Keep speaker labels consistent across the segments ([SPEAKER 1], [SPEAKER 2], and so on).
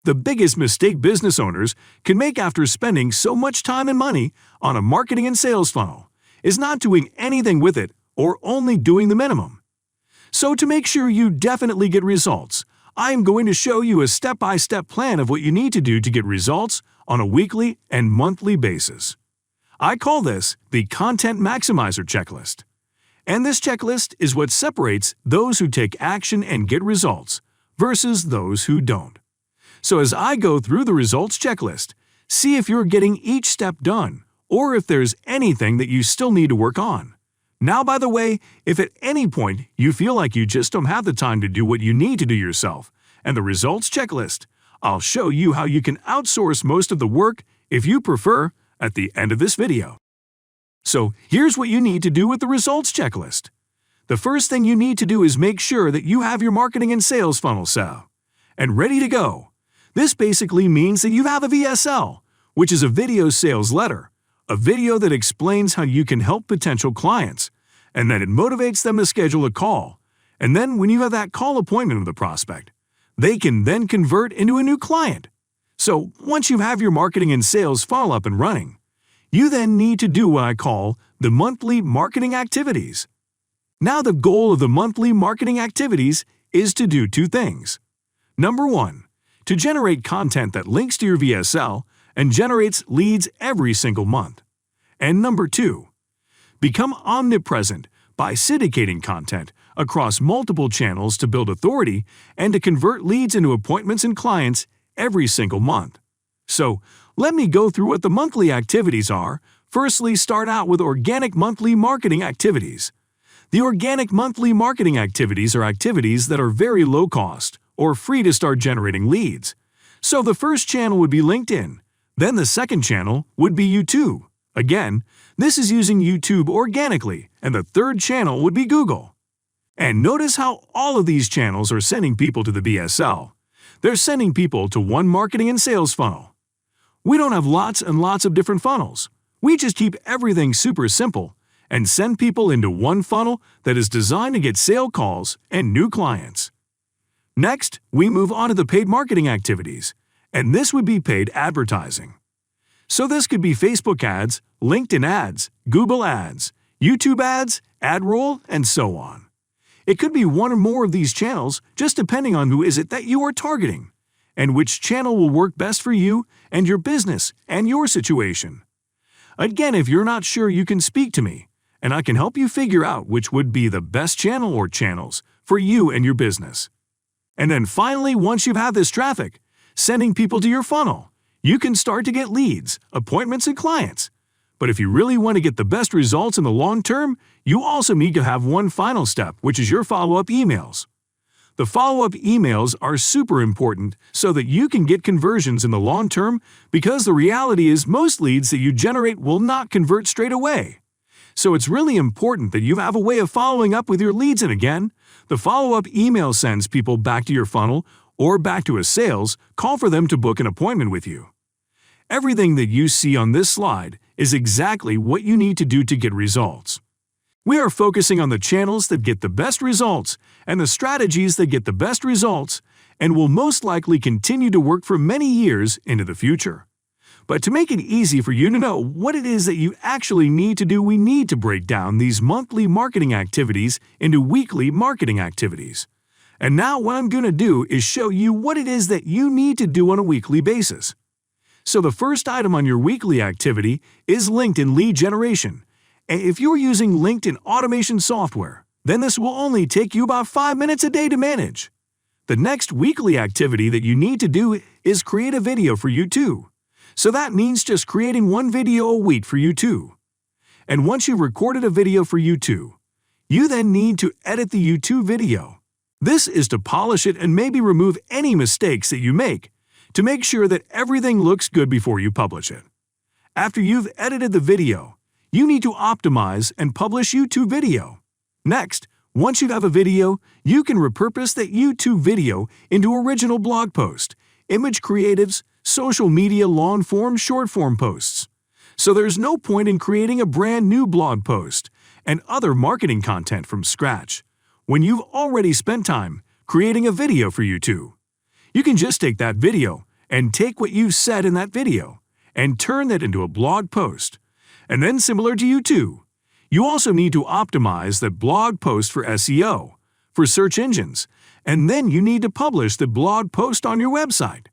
[SPEAKER 1] The biggest mistake business owners can make after spending so much time and money on a marketing and sales funnel is not doing anything with it or only doing the minimum. So to make sure you definitely get results, I am going to show you a step-by-step plan of what you need to do to get results on a weekly and monthly basis. I call this the Content Maximizer Checklist. And this checklist is what separates those who take action and get results versus those who don't. So as I go through the results checklist, see if you're getting each step done or if there's anything that you still need to work on. Now, by the way, if at any point you feel like you just don't have the time to do what you need to do yourself and the results checklist, I'll show you how you can outsource most of the work, if you prefer, at the end of this video. So here's what you need to do with the results checklist. The first thing you need to do is make sure that you have your marketing and sales funnel set up and ready to go. This basically means that you have a VSL, which is a video sales letter, a video that explains how you can help potential clients, and then it motivates them to schedule a call. And then when you have that call appointment with the prospect, they can then convert into a new client. So once you have your marketing and sales funnel up and running, you then need to do what I call the monthly marketing activities. Now the goal of the monthly marketing activities is to do two things. Number one, to generate content that links to your VSL and generates leads every single month. And number two, become omnipresent by syndicating content across multiple channels to build authority and to convert leads into appointments and clients every single month. So, let me go through what the monthly activities are. Firstly, start out with organic monthly marketing activities. The organic monthly marketing activities are activities that are very low cost or free to start generating leads. So the first channel would be LinkedIn. Then the second channel would be YouTube. Again, this is using YouTube organically, and the third channel would be Google. And notice how all of these channels are sending people to the VSL. They're sending people to one marketing and sales funnel. We don't have lots and lots of different funnels. We just keep everything super simple and send people into one funnel that is designed to get sale calls and new clients. Next, we move on to the paid marketing activities, and this would be paid advertising. So this could be Facebook ads, LinkedIn ads, Google ads, YouTube ads, AdRoll, and so on. It could be one or more of these channels, just depending on who is it that you are targeting, and which channel will work best for you and your business and your situation. Again, if you're not sure, you can speak to me, and I can help you figure out which would be the best channel or channels for you and your business. And then finally, once you've had this traffic, sending people to your funnel, you can start to get leads, appointments, and clients. But if you really want to get the best results in the long term, you also need to have one final step, which is your follow-up emails. The follow-up emails are super important so that you can get conversions in the long term, because the reality is most leads that you generate will not convert straight away. So it's really important that you have a way of following up with your leads, and again, the follow-up email sends people back to your funnel or back to a sales call for them to book an appointment with you. Everything that you see on this slide is exactly what you need to do to get results. We are focusing on the channels that get the best results and the strategies that get the best results and will most likely continue to work for many years into the future. But to make it easy for you to know what it is that you actually need to do, we need to break down these monthly marketing activities into weekly marketing activities. And now what I'm going to do is show you what it is that you need to do on a weekly basis. So the first item on your weekly activity is LinkedIn lead generation. And if you're using LinkedIn automation software, then this will only take you about 5 minutes a day to manage. The next weekly activity that you need to do is create a video for YouTube. So that means just creating one video a week for YouTube. And once you've recorded a video for YouTube, you then need to edit the YouTube video. This is to polish it and maybe remove any mistakes that you make to make sure that everything looks good before you publish it. After you've edited the video, you need to optimize and publish YouTube video. Next, once you have a video, you can repurpose that YouTube video into original blog post, image creatives, social media long-form, short-form posts. So there's no point in creating a brand new blog post and other marketing content from scratch when you've already spent time creating a video for YouTube. You can just take that video and take what you said in that video and turn that into a blog post. And then similar to YouTube, you also need to optimize that blog post for SEO, for search engines, and then you need to publish the blog post on your website.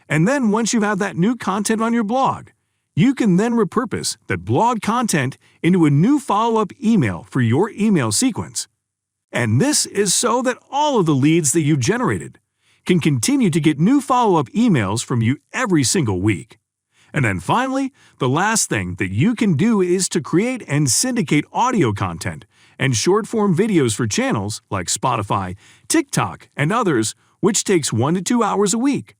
[SPEAKER 1] And then once you have that new content on your blog, you can then repurpose that blog content into a new follow-up email for your email sequence. And this is so that all of the leads that you generated can continue to get new follow-up emails from you every single week. And then finally, the last thing that you can do is to create and syndicate audio content and short-form videos for channels like Spotify, TikTok, and others, which takes 1 to 2 hours a week.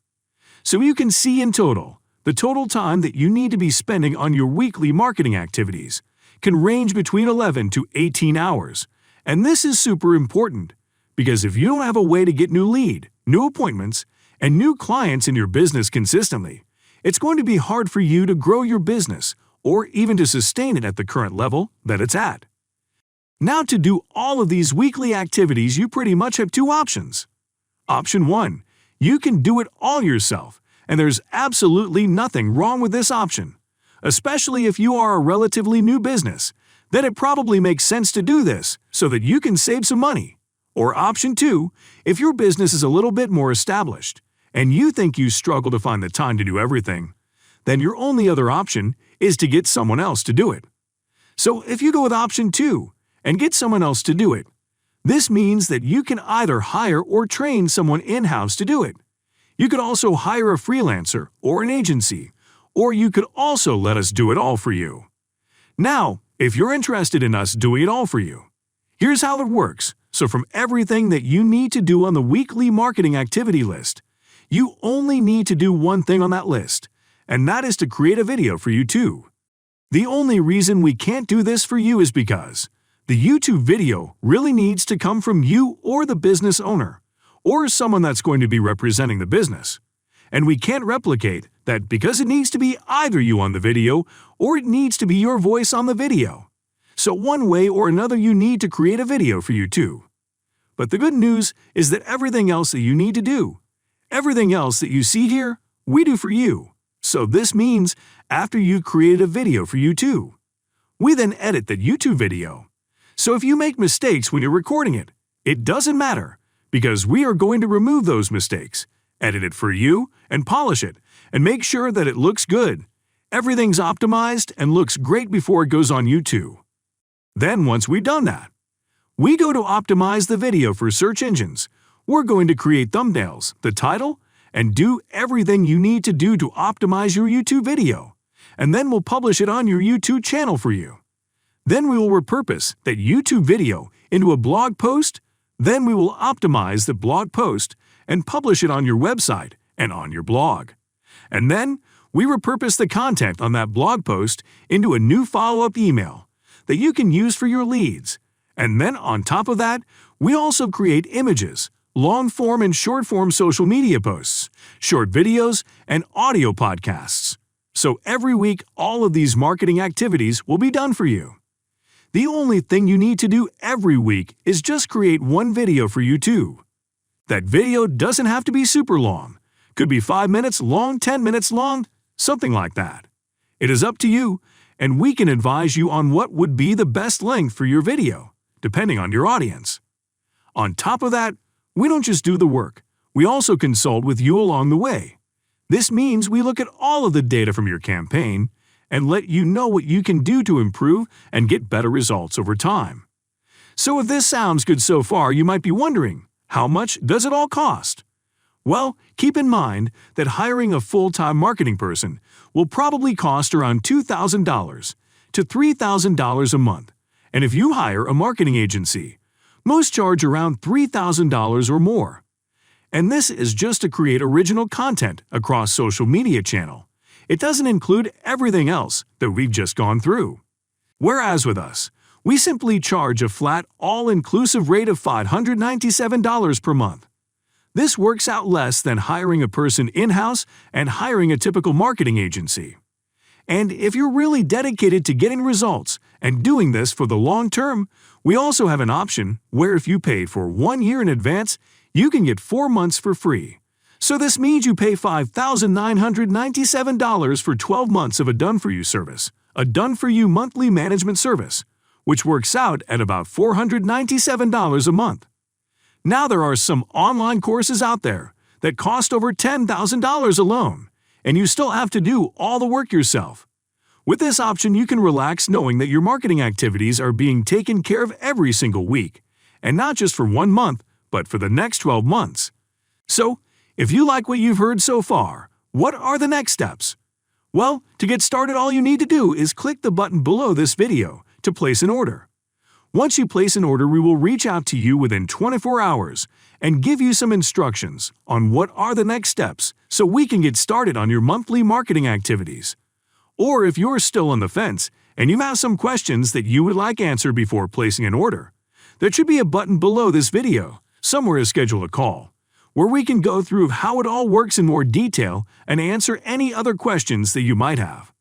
[SPEAKER 1] So you can see in total, the total time that you need to be spending on your weekly marketing activities can range between 11 to 18 hours. And this is super important, because if you don't have a way to get new lead, new appointments, and new clients in your business consistently, it's going to be hard for you to grow your business or even to sustain it at the current level that it's at. Now, to do all of these weekly activities, you pretty much have two options. Option 1, you can do it all yourself, and there's absolutely nothing wrong with this option. Especially if you are a relatively new business, then it probably makes sense to do this so that you can save some money. Or option 2, if your business is a little bit more established and you think you struggle to find the time to do everything, then your only other option is to get someone else to do it. So if you go with option 2 and get someone else to do it, this means that you can either hire or train someone in-house to do it. You could also hire a freelancer or an agency, or you could also let us do it all for you. Now, if you're interested in us doing it all for you, here's how it works. So from everything that you need to do on the weekly marketing activity list, you only need to do one thing on that list, and that is to create a video for YouTube. The only reason we can't do this for you is because the YouTube video really needs to come from you or the business owner, or someone that's going to be representing the business. And we can't replicate that because it needs to be either you on the video or it needs to be your voice on the video. So one way or another you need to create a video for YouTube. But the good news is that everything else that you need to do, everything else that you see here, we do for you. So this means after you created a video for YouTube, we then edit that YouTube video. So if you make mistakes when you're recording it, it doesn't matter because we are going to remove those mistakes, edit it for you, and polish it, and make sure that it looks good. Everything's optimized and looks great before it goes on YouTube. Then once we've done that, we go to optimize the video for search engines. We're going to create thumbnails, the title, and do everything you need to do to optimize your YouTube video. And then we'll publish it on your YouTube channel for you. Then we will repurpose that YouTube video into a blog post. Then we will optimize the blog post and publish it on your website and on your blog. And then we repurpose the content on that blog post into a new follow-up email that you can use for your leads. And then on top of that, we also create images, long-form and short-form social media posts, short videos, and audio podcasts. So every week, all of these marketing activities will be done for you. The only thing you need to do every week is just create one video for YouTube. That video doesn't have to be super long. Could be 5 minutes long, 10 minutes long, something like that. It is up to you, and we can advise you on what would be the best length for your video, depending on your audience. On top of that, we don't just do the work, we also consult with you along the way. This means we look at all of the data from your campaign and let you know what you can do to improve and get better results over time. So if this sounds good so far, you might be wondering, how much does it all cost? Well, keep in mind that hiring a full-time marketing person will probably cost around $2,000 to $3,000 a month. And if you hire a marketing agency, most charge around $3,000 or more. And this is just to create original content across social media channel. It doesn't include everything else that we've just gone through. Whereas with us, we simply charge a flat all-inclusive rate of $597 per month. This works out less than hiring a person in-house and hiring a typical marketing agency. And if you're really dedicated to getting results and doing this for the long term, we also have an option where if you pay for 1 year in advance, you can get 4 months for free. So this means you pay $5,997 for 12 months of a done-for-you service, a done-for-you monthly management service, which works out at about $497 a month. Now there are some online courses out there that cost over $10,000 alone, and you still have to do all the work yourself. With this option, you can relax knowing that your marketing activities are being taken care of every single week, and not just for 1 month, but for the next 12 months. So, if you like what you've heard so far, what are the next steps? Well, to get started, all you need to do is click the button below this video to place an order. Once you place an order, we will reach out to you within 24 hours and give you some instructions on what are the next steps so we can get started on your monthly marketing activities. Or if you're still on the fence and you have some questions that you would like answered before placing an order, there should be a button below this video, somewhere to schedule a call, where we can go through how it all works in more detail and answer any other questions that you might have.